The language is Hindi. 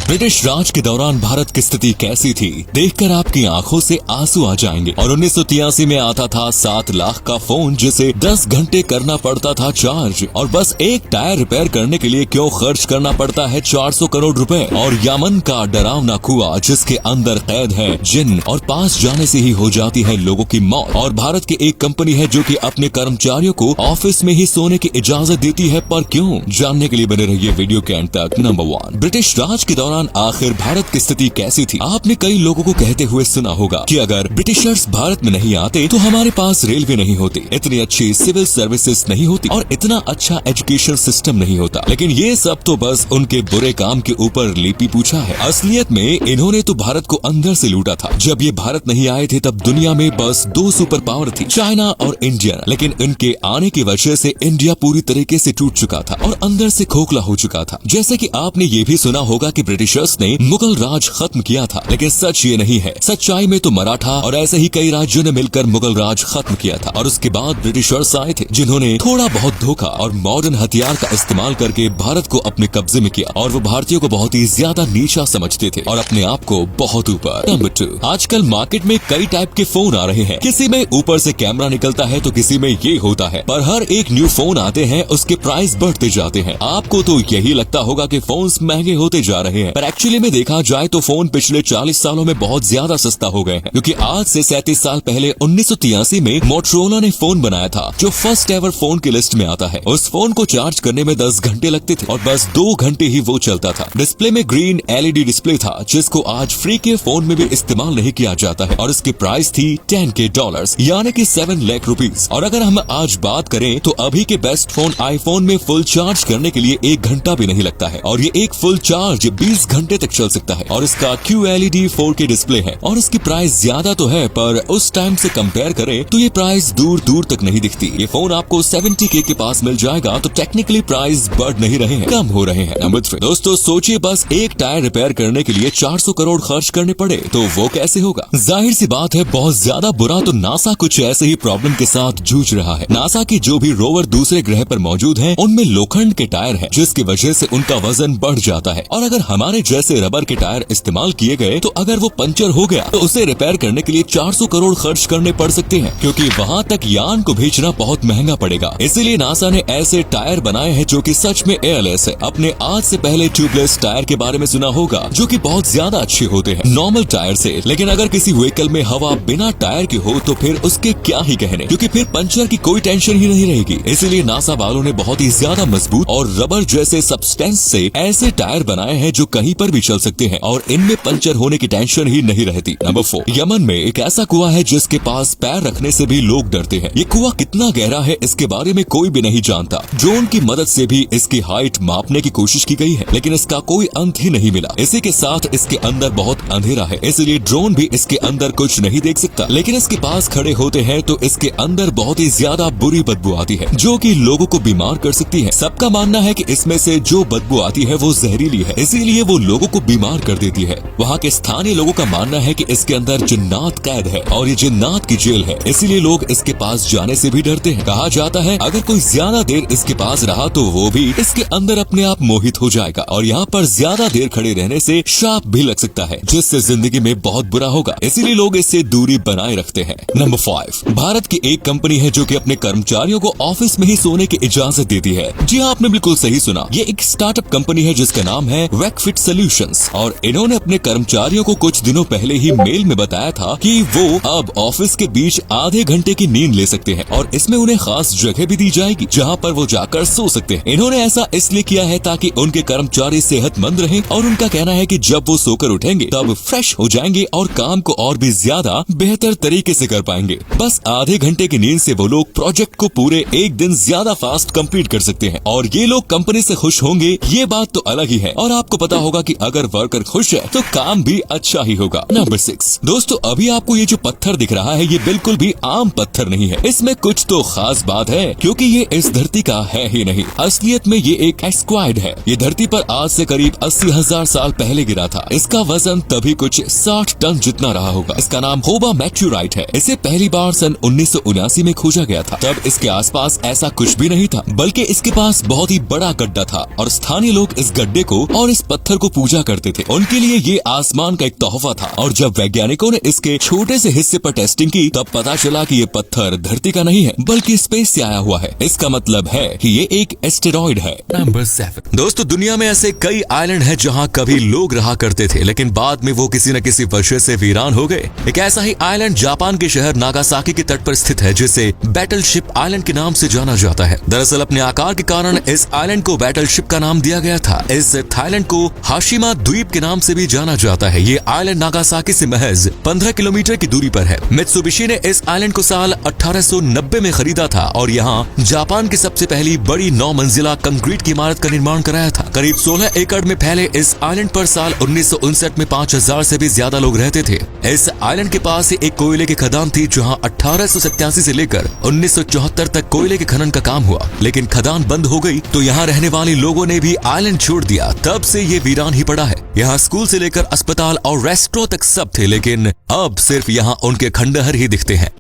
ब्रिटिश राज के दौरान भारत की स्थिति कैसी थी, देखकर आपकी आंखों से आंसू आ जाएंगे। और 1983 में आता था 7 लाख का फोन जिसे 10 घंटे करना पड़ता था चार्ज, और बस एक टायर रिपेयर करने के लिए क्यों खर्च करना पड़ता है 400 करोड़ रुपए। और यमन का डरावना कुआं जिसके अंदर कैद है जिन, और पास जाने से ही हो जाती है लोगों की मौत। और भारत की एक कंपनी है जो कि अपने कर्मचारियों को ऑफिस में ही सोने की इजाजत देती है, पर क्यों? जानने के लिए बने रहिए वीडियो के अंत तक। नंबर 1, ब्रिटिश राज के दौरान आखिर भारत की स्थिति कैसी थी? आपने कई लोगों को कहते हुए सुना होगा कि अगर ब्रिटिशर्स भारत में नहीं आते तो हमारे पास रेलवे नहीं होती, इतनी अच्छी सिविल सर्विसेज नहीं होती और इतना अच्छा एजुकेशन सिस्टम नहीं होता। लेकिन ये सब तो बस उनके बुरे काम के ऊपर लिपि पूछा है। असलियत में इन्होंने तो भारत को अंदर से लूटा था। जब ये भारत नहीं आए थे तब दुनिया में बस 2 सुपर पावर थी, चाइना और इंडिया। लेकिन इनके आने की वजह से इंडिया पूरी तरीके से टूट चुका था और अंदर से खोखला हो चुका था। जैसे कि आपने ये भी सुना होगा कि ब्रिटिशर्स ने मुगल राज खत्म किया था, लेकिन सच ये नहीं है। सच्चाई में तो मराठा और ऐसे ही कई राज्यों ने मिलकर मुगल राज खत्म किया था। और उसके बाद ब्रिटिशर्स आए थे जिन्होंने थोड़ा बहुत धोखा और मॉडर्न हथियार का इस्तेमाल करके भारत को अपने कब्जे में किया, और वो भारतीयों को बहुत ही ज्यादा नीचा समझते थे और अपने आप को बहुत ऊपर। नंबर 2, आजकल मार्केट में कई टाइप के फोन आ रहे हैं। किसी में ऊपर से कैमरा निकलता है तो किसी में ये होता है, पर हर एक न्यू फोन आते हैं उसके प्राइस बढ़ते जाते हैं। आपको तो यही लगता होगा कि फोन्स महंगे होते जा रहे हैं, पर एक्चुअली में देखा जाए तो फोन पिछले 40 सालों में बहुत ज्यादा सस्ता हो गए हैं। क्योंकि आज से 37 साल पहले 1983 में मोटरोला ने फोन बनाया था जो फर्स्ट एवर फोन की लिस्ट में आता है। उस फोन को चार्ज करने में 10 घंटे लगते थे और बस 2 घंटे ही वो चलता था। डिस्प्ले में ग्रीन LED डिस्प्ले था जिसको आज फ्री के फोन में भी इस्तेमाल नहीं किया जाता है, और इसकी प्राइस थी $10K यानी कि 7 लाख रुपीज। और अगर हम आज बात करें तो अभी के बेस्ट फोन आईफोन में फुल चार्ज करने के लिए 1 घंटा भी नहीं लगता है, और ये एक फुल चार्ज 20 घंटे तक चल सकता है। और इसका QLED 4K डिस्प्ले है और इसकी प्राइस ज्यादा तो है, पर उस टाइम से कंपेयर करें तो ये प्राइस दूर दूर तक नहीं दिखती। ये फोन आपको 70K के पास मिल जाएगा, तो टेक्निकली प्राइस बढ़ नहीं रहे हैं, कम हो रहे हैं। नंबर 3, दोस्तों सोचिए बस एक टायर रिपेयर करने के लिए 400 करोड़ खर्च करने पड़े तो वो कैसे होगा? जाहिर सी बात है बहुत ज्यादा बुरा तो नासा कुछ ऐसे ही प्रॉब्लम के साथ जूझ रहा है। नासा की जो भी रोवर दूसरे ग्रह पर मौजूद हैं, उनमें लोखंड के टायर हैं, जिसकी वजह से उनका वजन बढ़ जाता है। और अगर हमारे जैसे रबर के टायर इस्तेमाल किए गए तो अगर वो पंचर हो गया तो उसे रिपेयर करने के लिए 400 करोड़ खर्च करने पड़ सकते हैं, क्योंकि वहाँ तक यान को भेजना बहुत महंगा पड़ेगा। इसीलिए नासा ने ऐसे टायर बनाए हैं जो कि सच में एयरलेस है। अपने आज से पहले ट्यूबलेस टायर के बारे में सुना होगा जो कि बहुत ज्यादा अच्छे होते हैं नॉर्मल टायर से। लेकिन अगर किसी व्हीकल में हवा बिना टायर की हो तो फिर उसके क्या ही कहने, क्योंकि फिर पंचर की कोई टेंशन ही नहीं रहेगी। इसीलिए नासा वालों ने बहुत ही ज्यादा मजबूत और रबर जैसे सब्सटेंस से ऐसे टायर बनाए हैं जो कहीं पर भी चल सकते हैं और इनमें पंचर होने की टेंशन ही नहीं रहती। नंबर 4, यमन में एक ऐसा कुआं है जिसके पास पैर रखने से भी लोग डरते हैं। ये कुआं कितना गहरा है इसके बारे में कोई भी नहीं जानता। ड्रोन की मदद से भी इसकी हाइट मापने की कोशिश की गई है, लेकिन इसका कोई अंत ही नहीं मिला। इसी के साथ इसके अंदर बहुत अंधेरा है, इसलिए ड्रोन भी इसके अंदर कुछ नहीं देख सकता। लेकिन इसके पास खड़े होते हैं तो इसके अंदर बहुत ही ज्यादा बुरी बदबू आती है जो कि लोगों को बीमार कर सकती है। सबका मानना है कि इसमें से जो बदबू आती है वो जहरीली है, इसीलिए वो लोगों को बीमार कर देती है। वहाँ के स्थानीय लोगों का मानना है कि इसके अंदर जिन्नात कैद है और ये जिन्नात की जेल है, इसीलिए लोग इसके पास जाने से भी डरते हैं। कहा जाता है अगर कोई ज्यादा देर इसके पास रहा तो वो भी इसके अंदर अपने आप मोहित हो जाएगा, और यहाँ पर ज्यादा देर खड़े रहने से श्राप भी लग सकता है जिससे जिंदगी में बहुत बुरा होगा, इसीलिए लोग इससे दूरी बनाए रखते हैं। नंबर 5, भारत की एक कंपनी है जो कि अपने कर्मचारियों को ऑफिस में ही सोने की इजाजत देती है। जी हाँ, आपने बिल्कुल सही सुना। ये एक स्टार्टअप कंपनी है जिसका नाम है वेकफिट सॉल्यूशंस, और इन्होंने अपने कर्मचारियों को कुछ दिनों पहले ही मेल में बताया था कि वो अब ऑफिस के बीच आधे घंटे की नींद ले सकते हैं, और इसमें उन्हें खास जगह भी दी जाएगी जहाँ पर वो जाकर सो सकते हैं। इन्होंने ऐसा इसलिए किया है ताकि उनके कर्मचारी सेहतमंद रहें, और उनका कहना है कि जब वो सोकर उठेंगे तब फ्रेश हो जाएंगे और काम को और भी ज्यादा बेहतर तरीके से कर पाएंगे। बस आधे घंटे की नींद से वो लोग प्रोजेक्ट को पूरे एक दिन ज्यादा फास्ट कंप्लीट कर सकते हैं, और ये लोग कंपनी से खुश होंगे ये बात तो अलग ही है। और आपको पता होगा कि अगर वर्कर खुश है तो काम भी अच्छा ही होगा। नंबर 6, दोस्तों अभी आपको ये जो पत्थर दिख रहा है ये बिल्कुल भी आम पत्थर नहीं है, इसमें कुछ तो खास बात है क्योंकि ये इस धरती का है ही नहीं। असलियत में ये एक एस्क्वाइड है। ये धरती पर आज से करीब 80,000 साल पहले गिरा था। इसका वजन तभी कुछ 60 टन जितना रहा होगा। इसका नाम होबा मेट्यूराइट है। इसे पहली बार सन 1979 में खोजा गया था। तब इसके आसपास ऐसा कुछ भी नहीं था, बल्कि इसके पास बहुत ही बड़ा गड्ढा था और स्थानीय लोग इस गड्ढे को और इस पत्थर को पूजा करते थे। उनके लिए ये आसमान का एक तोहफा था और जब वैज्ञानिकों ने इसके छोटे से हिस्से पर टेस्टिंग की तब पता चला कि ये पत्थर धरती का नहीं है बल्कि स्पेस से आया हुआ है। इसका मतलब है कि ये एक एस्टेरॉइड है। नंबर 7। दोस्तों, दुनिया में ऐसे कई आइलैंड हैं जहां कभी लोग रहा करते थे लेकिन बाद में वो किसी न किसी वजह से वीरान हो गए। एक ऐसा ही आइलैंड जापान के शहर नागासाकी के तट पर स्थित है जिसे बैटलशिप आइलैंड के नाम से जाना जाता है। दरअसल अपने आकार के कारण इस आइलैंड को बैटलशिप का नाम दिया गया था। इस थाईलैंड को हाशिमा द्वीप के नाम से भी जाना जाता है। ये आइलैंड नागासाकी से महज 15 किलोमीटर की दूरी पर है। मित्सुबिशी ने इस आइलैंड को साल 1890 में खरीदा था और यहाँ जापान की सबसे पहली बड़ी 9 मंजिला कंक्रीट की इमारत का निर्माण कराया था। करीब 16 एकड़ में फैले इस आइलैंड पर साल 1959 में 5000 से भी ज्यादा लोग रहते थे। इस आइलैंड के पास एक कोयले की खदान थी जहां 1887 से लेकर 1974 तक कोयले के खनन का काम हुआ, लेकिन खदान बंद हो गई तो यहाँ रहने वाले लोगों ने भी आइलैंड छोड़ दिया। तब से ये वीरान ही पड़ा है। यहाँ स्कूल से लेकर अस्पताल और रेस्टोरेंट तक सब थे, लेकिन अब सिर्फ यहाँ उनके खंडहर ही दिखते हैं।